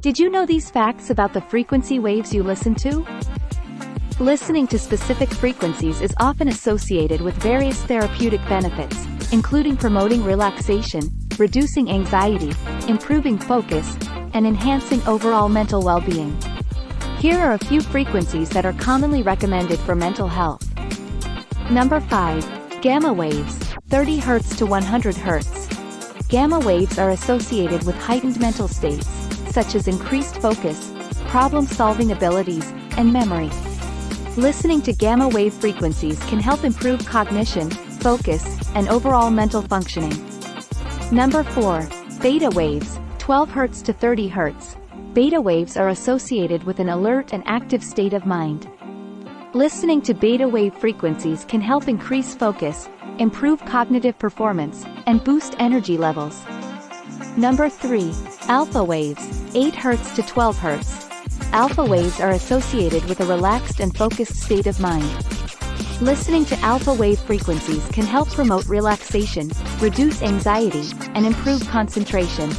Did you know these facts about the frequency waves you listen to? Listening to specific frequencies is often associated with various therapeutic benefits, including promoting relaxation, reducing anxiety, improving focus, and enhancing overall mental well-being. Here are a few frequencies that are commonly recommended for mental health. Number 5. Gamma waves, 30 Hz to 100 Hz. Gamma waves are associated with heightened mental states, such as increased focus, problem-solving abilities, and memory. Listening to gamma wave frequencies can help improve cognition, focus, and overall mental functioning. Number 4. Beta waves, 12 Hz to 30 Hz. Beta waves are associated with an alert and active state of mind. Listening to beta wave frequencies can help increase focus, improve cognitive performance, and boost energy levels. Number 3. Alpha waves, 8 Hz to 12 Hz. Alpha waves are associated with a relaxed and focused state of mind. Listening to alpha wave frequencies can help promote relaxation, reduce anxiety, and improve concentration.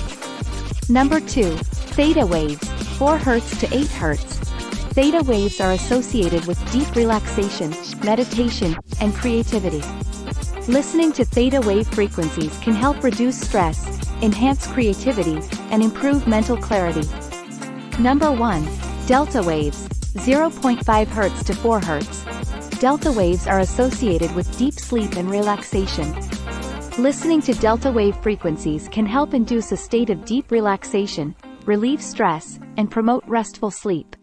Number 2. Theta waves, 4 Hz to 8 Hz. Theta waves are associated with deep relaxation, meditation, and creativity. Listening to theta wave frequencies can help reduce stress, enhance creativity, and improve mental clarity. Number 1. Delta waves, 0.5 Hz to 4 Hz. Delta waves are associated with deep sleep and relaxation. Listening to delta wave frequencies can help induce a state of deep relaxation, relieve stress, and promote restful sleep.